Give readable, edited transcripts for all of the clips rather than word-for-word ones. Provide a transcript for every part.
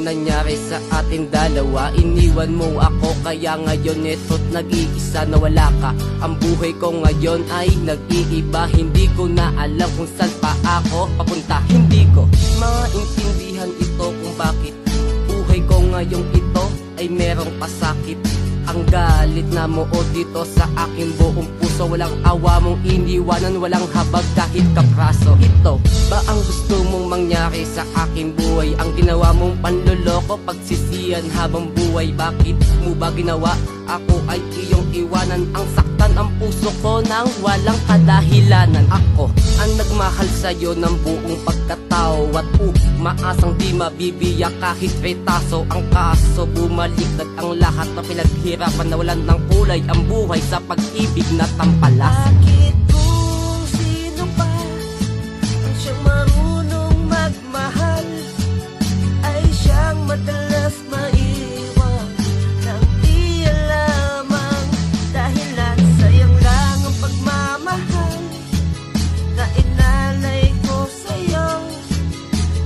ang nangyari sa ating dalawa. Iniwan mo ako kaya ngayon eto't nag-iisa na wala ka. Ang buhay ko ngayon ay nag-iiba. Hindi ko na alam kung saan pa ako papunta. Hindi ko maintindihan ito kung bakit buhay ko ngayong ito ay merong pasakit. Ang galit na mo o dito sa aking buong puso. Walang awa mong iniwanan, walang habag kahit kapraso. Ito ba ang gusto mong mangyari sa aking buhay? Ang ginawa mong panloloko, pagsisiyan habang buhay. Bakit mo ba ginawa? Ako ay iyong iwanan. Ang saktan ang puso ko nang walang kadahilanan. Ako ang nagmahal sa'yo ng buong pagkatao at maasang di mabibiyak kahit retaso. Ang kaso bumaliktad ang lahat na pinaghirapan, nawalan ng kulay ang buhay sa pag-ibig na tampalas. Bakit kung sino pa ang siyang marunong magmahal ay siyang madalas maiwan nang di alamang dahilan? Sayang lang ang pagmamahal na inalay ko sa'yo.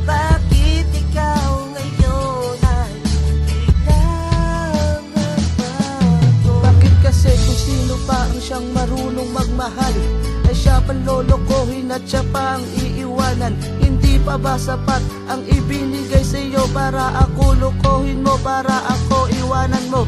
Bakit ikaw ngayon ay biglang nagbago? Bakit kasi kung sino pa ang siyang marunong magmahal ay siya panlolokohin at siya pa ang iiwanan? Hindi pa ba sapat ang ibinigay sa'yo para ako lokohin mo, para ako iwanan mo?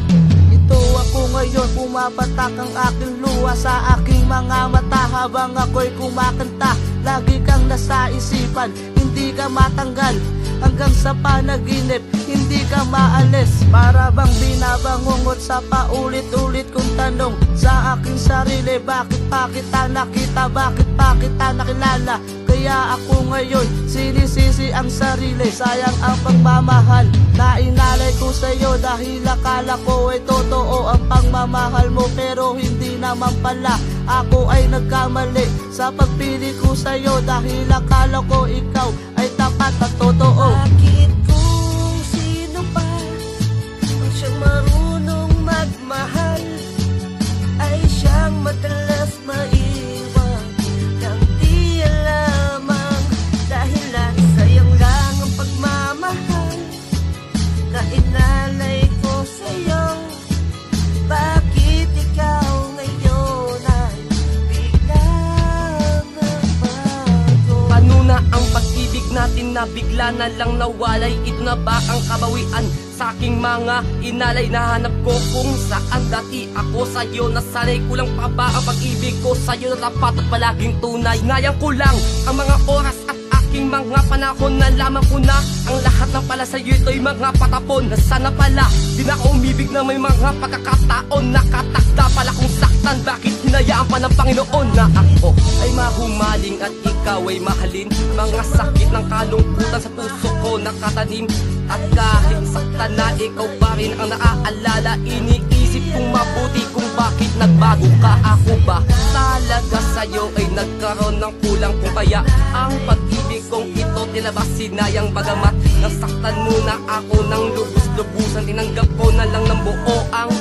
Ito ako ngayon, pumapatak ang aking luha sa aking mga mata habang ako'y kumakanta. Lagi kang nasa isipan, hindi ka matanggal hanggang sa panaginip, hindi ka maalis. Para bang binabangungot sa paulit-ulit kong tanong sa aking sarili, bakit pa kita nakita, bakit pa kita nakilala? Kaya ako ngayon sinisisi ang sarili. Sayang ang pagmamahal na inalay ko sa'yo dahil akala ko ay totoo ang pagmamahal mo, pero hindi naman pala. Ako ay nagkamali sa pagpili ko sa'yo dahil akala ko ikaw ay tapat at totoo. Bakit kung sino pa ang siyang marunong magmahal ay siyang madalas maiwan nang di alamang dahilan? Sayang lang ang pagmamahal na inalay ko sa'yo. Bakit ikaw ngayon ay biglang nagbago? Paano na ang pag-ibig natin na bigla na lang nawalay? Ito na ba ang kabawian sa aking mga inalay? Nahanap ko kung saan dati ako sa'yo nasanay. Kulang pa ba ang pag-ibig ko sa'yo na dapat at palaging tunay? Ngayang ko lang ang mga oras at aking mga panahon. Nalaman ko na ang lahat ng pala sa'yo ito'y mga patapon. Na sana pala di na ako umibig na may mga pagkakataon. Nakatakda pala kung saktan, bakit hinayaan pa ng Panginoon na ako ay mahumaling at ikaw ay mahalin? Mga sakit ng kalungkutan sa puso ko nakatanim, at kahit saktan na ikaw pa rin ang naaalala. Iniisip kong mabuti kung bakit nagbago ka. Ako ba talaga sa'yo ay nagkaroon ng kulang? Kung kaya ang pag-ibig kong ito tila ba sinayang? Bagamat nasaktan mo na ako ng lubos-lubusan, tinanggap ko na lang ng buo ang